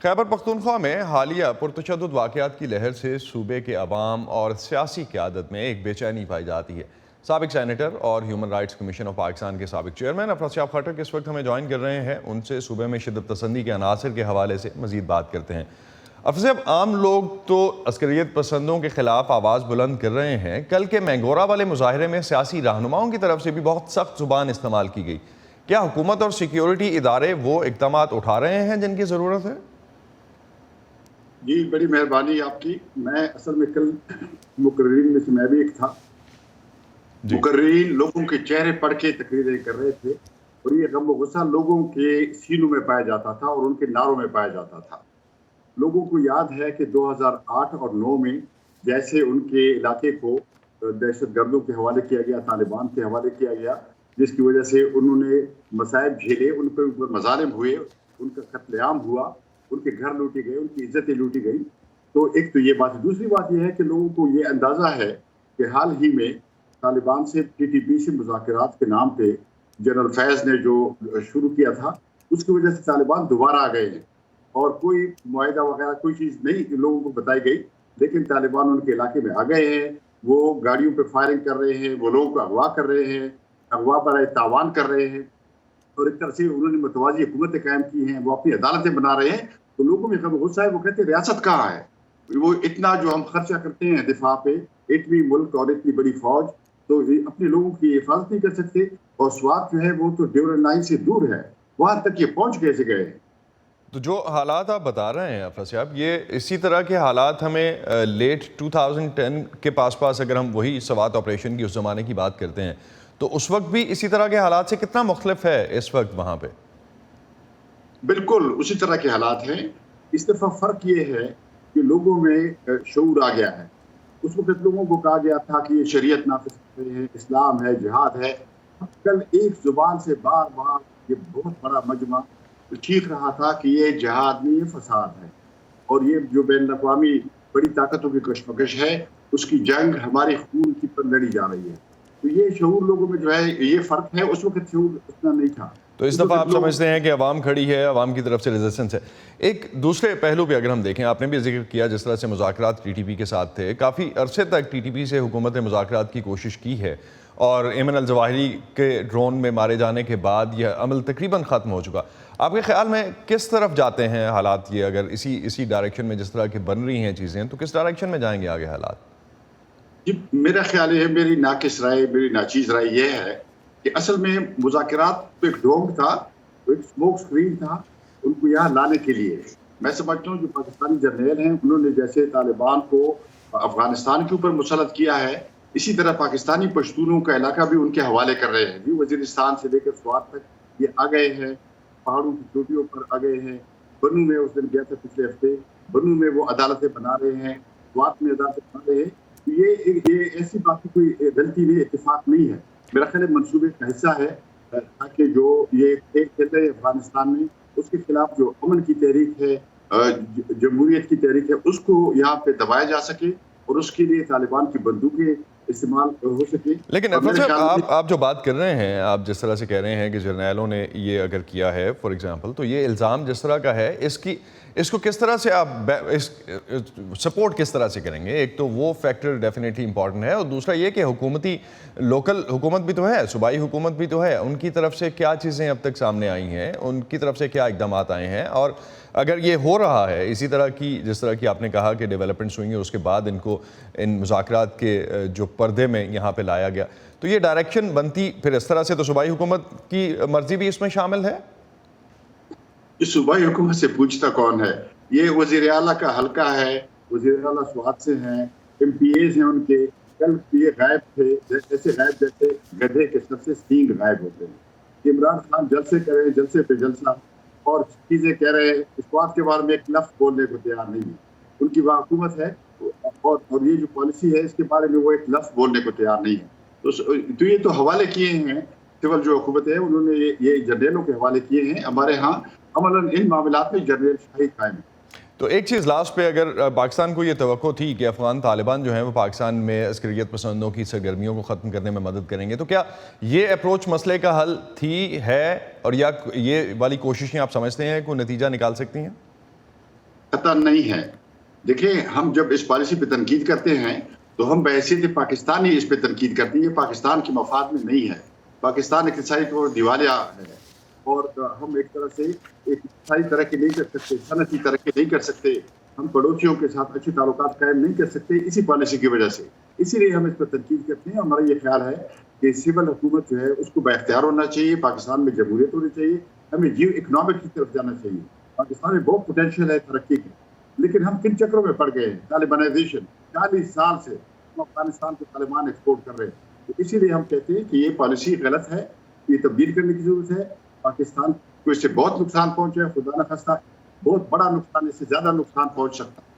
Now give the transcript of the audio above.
خیبر پختونخوا میں حالیہ پرتشدد واقعات کی لہر سے صوبے کے عوام اور سیاسی قیادت میں ایک بے چینی پائی جاتی ہے۔ سابق سینیٹر اور human rights commission of Pakistan کے سابق چیئرمین افراد شاہ خٹک اس وقت ہمیں جوائن کر رہے ہیں۔ ان سے صوبے میں شدت پسندی کے عناصر کے حوالے سے مزید بات کرتے ہیں۔ افراد صاحب، عام لوگ تو عسکریت پسندوں کے خلاف آواز بلند کر رہے ہیں۔ کل کے مینگورہ والے مظاہرے میں سیاسی رہنماؤں کی طرف سے بھی بہت سخت زبان استعمال کی گئی۔ کیا حکومت اور سیکیورٹی ادارے وہ اقدامات اٹھا رہے ہیں جن کی ضرورت ہے؟ جی، بڑی مہربانی آپ کی۔ میں اصل میں کل مقررین میں سے میں بھی ایک تھا۔ مقررین لوگوں کے چہرے پڑھ کے تقریریں کر رہے تھے اور یہ غم و غصہ لوگوں کے سینوں میں پایا جاتا تھا اور ان کے نعروں میں پایا جاتا تھا۔ لوگوں کو یاد ہے کہ 2008 اور 2009 میں جیسے ان کے علاقے کو دہشت گردوں کے حوالے کیا گیا، طالبان کے حوالے کیا گیا، جس کی وجہ سے انہوں نے مصائب جھیلے، ان کے اوپر مظالم ہوئے، ان کا قتل عام ہوا، ان کے گھر لوٹی گئے، ان کی عزتیں لوٹی گئی۔ تو ایک تو یہ بات ہے۔ دوسری بات یہ ہے کہ لوگوں کو یہ اندازہ ہے کہ حال ہی میں طالبان سے ٹی ٹی پی سے مذاکرات کے نام پہ جنرل فیض نے جو شروع کیا تھا، اس کی وجہ سے طالبان دوبارہ آ گئے ہیں اور کوئی معاہدہ وغیرہ کوئی چیز نہیں لوگوں کو بتائی گئی، لیکن طالبان ان کے علاقے میں آ گئے ہیں۔ وہ گاڑیوں پہ فائرنگ کر رہے ہیں، وہ لوگوں کو اغوا کر رہے ہیں، اغوا برائے تاوان کر رہے ہیں، اور ایک طرح سے انہوں نے متوازی حکومتیں قائم کی ہیں، وہ اپنی عدالتیں بنا رہے ہیں۔ تو لوگوں میں غم غصہ ہے، وہ کہتے ہیں ریاست کہاں ہے؟ وہ اتنا جو ہم خرچہ کرتے ہیں دفاع پہ، اتنی ملک اور اتنی بڑی فوج، تو اپنے لوگوں کی حفاظت نہیں کر سکتے، اور سوات جو ہے وہ تو ڈیورنڈ لائن سے دور ہے، وہاں تک یہ پہنچ کیسے گئے ہیں؟ تو جو حالات آپ بتا رہے ہیں افراد صاحب، یہ اسی طرح کے حالات ہمیں لیٹ 2010 کے پاس اگر ہم وہی سوات آپریشن کی اس زمانے کی بات کرتے ہیں تو اس وقت بھی اسی طرح کے حالات سے کتنا مختلف ہے اس وقت وہاں پہ؟ بالکل اسی طرح کے حالات ہیں۔ اس دفعہ فرق یہ ہے کہ لوگوں میں شعور آ گیا ہے۔ اس وقت لوگوں کو کہا گیا تھا کہ یہ شریعت نافذ کر رہے ہیں، اسلام ہے، جہاد ہے۔ کل ایک زبان سے بار بار یہ بہت بڑا مجمع چیخ رہا تھا کہ یہ جہاد نہیں، یہ فساد ہے، اور یہ جو بین الاقوامی بڑی طاقتوں کی کشمکش ہے، اس کی جنگ ہماری خون کی پر لڑی جا رہی ہے۔ تو یہ شعور لوگوں میں جو ہے، یہ فرق ہے۔ اس وقت شعور اتنا نہیں تھا۔ تو اس دفعہ آپ سمجھتے ہیں کہ عوام کھڑی ہے، عوام کی طرف سے ریزسٹنس ہے۔ ایک دوسرے پہلو پہ اگر ہم دیکھیں، آپ نے بھی ذکر کیا جس طرح سے مذاکرات ٹی ٹی پی کے ساتھ تھے، کافی عرصے تک ٹی ٹی پی سے حکومت نے مذاکرات کی کوشش کی ہے، اور ایمن الظواہری کے ڈرون میں مارے جانے کے بعد یہ عمل تقریباً ختم ہو چکا۔ آپ کے خیال میں کس طرف جاتے ہیں حالات؟ یہ اگر اسی ڈائریکشن میں جس طرح کی بن رہی ہیں چیزیں، تو کس ڈائریکشن میں جائیں گے آگے حالات؟ جی، میرا خیال ہے، میری ناقص رائے، میری ناچیز رائے یہ ہے کہ اصل میں مذاکرات تو ایک ڈھونگ تھا، ایک اسموک اسکرین تھا ان کو یہاں لانے کے لیے۔ میں سمجھتا ہوں جو پاکستانی جرنیل ہیں، انہوں نے جیسے طالبان کو افغانستان کے اوپر مسلط کیا ہے، اسی طرح پاکستانی پشتونوں کا علاقہ بھی ان کے حوالے کر رہے ہیں۔ جی، وزیرستان سے لے کر سوات تک یہ آ گئے ہیں، پہاڑوں کی چوٹیوں پر آ گئے ہیں۔ بنو میں اس دن گیا تھا پچھلے ہفتے، بنو میں وہ عدالتیں بنا رہے ہیں، سوات میں عدالتیں بنا رہے ہیں۔ یہ ایسی بات کی کوئی غلطی نہیں، اتفاق نہیں ہے، میرا خیال ہے منصوبے کا حصہ ہے، تاکہ جو یہ ایک چل رہے افغانستان میں، اس کے خلاف جو امن کی تحریک ہے، جمہوریت کی تحریک ہے، اس کو یہاں پہ دبایا جا سکے، اور اس کے لیے طالبان کی بندوقیں استعمال ہو سکے۔ لیکن افضل صاحب، آپ جو بات کر رہے ہیں، آپ جس طرح سے کہہ رہے ہیں کہ جرنیلوں نے یہ اگر کیا ہے فار ایگزامپل، تو یہ الزام جس طرح کا ہے، اس کو کس طرح سے آپ سپورٹ کس طرح سے کریں گے؟ ایک تو وہ فیکٹر ڈیفینیٹلی امپورٹنٹ ہے، اور دوسرا یہ کہ حکومتی لوکل حکومت بھی تو ہے، صوبائی حکومت بھی تو ہے، ان کی طرف سے کیا چیزیں اب تک سامنے آئی ہیں، ان کی طرف سے کیا اقدامات آئے ہیں، اور اگر یہ ہو رہا ہے اسی طرح کی جس طرح کی آپ نے کہا کہ ڈیولپمنٹس ہوئی ہیں، اس کے بعد ان کو ان مذاکرات کے جو پردے میں یہاں پہ لایا گیا، تو یہ ڈائریکشن بنتی پھر اس طرح سے، تو صوبائی حکومت کی مرضی بھی اس میں شامل ہے؟ اس صوبائی حکومت سے پوچھتا کون ہے؟ یہ وزیر اعلیٰ کا حلقہ ہے، وزیر اعلیٰ سوات سے ہیں، ایم پی ایز ہیں ان کے۔ کل یہ غائب تھے، ایسے غائب جیسے گدھے کے سب سے سینگ غائب ہوتے ہیں۔ عمران خان جلسے کر رہے ہیں، جلسے پہ جلسہ، اور چیزیں کہہ رہے ہیں، اس بات کے بارے میں ایک لفظ بولنے کو تیار نہیں ہے۔ ان کی وہ حکومت ہے، اور یہ جو پالیسی ہے اس کے بارے میں وہ ایک لفظ بولنے کو تیار نہیں ہے۔ تو یہ تو حوالے کیے ہیں، سول جو حکومت ہے انہوں نے یہ جرنیلوں کے حوالے کیے ہیں۔ ہمارے ہاں عملاً ان معاملات میں جرنیل شاہی قائم ہے۔ تو ایک چیز لاسٹ پہ، اگر پاکستان کو یہ توقع تھی کہ افغان طالبان جو ہیں وہ پاکستان میں عسکریت پسندوں کی سرگرمیوں کو ختم کرنے میں مدد کریں گے، تو کیا یہ اپروچ مسئلے کا حل تھی، ہے، اور یا یہ والی کوششیں آپ سمجھتے ہیں کوئی نتیجہ نکال سکتی ہیں؟ چاہتا نہیں ہے. دیکھیں ہم جب اس پالیسی پہ تنقید کرتے ہیں تو ہم بحیثیت پاکستانی اس پہ تنقید کرتے ہیں. یہ پاکستان کے مفاد میں نہیں ہے. پاکستان اقتصادی طور پر دیوالیہ ہے اور ہم ایک طرح سے ایک اقتصادی ترقی نہیں کر سکتے, صنعتی ترقی نہیں کر سکتے, ہم پڑوسیوں کے ساتھ اچھے تعلقات قائم نہیں کر سکتے اسی پالیسی کی وجہ سے. اسی لیے ہم اس پر تنقید کرتے ہیں. ہمارا یہ خیال ہے کہ سول حکومت جو ہے اس کو بااختیار ہونا چاہیے. پاکستان میں جمہوریت ہونی چاہیے. ہمیں جیو اکنامک کی طرف جانا چاہیے. پاکستان میں بہت پوٹینشیل ہے ترقی کا, لیکن ہم کن چکروں میں پڑ گئے ہیں. طالبانائزیشن 40 سال سے ہم افغانستان کو طالبان ایکسپورٹ کر رہے ہیں. تو اسی لیے ہم کہتے ہیں کہ یہ پالیسی غلط ہے, یہ تبدیل کرنے کی ضرورت ہے. پاکستان کو اس سے بہت نقصان پہنچا ہے, خدا نخواستہ بہت بڑا نقصان, اس سے زیادہ نقصان پہنچ سکتا ہے.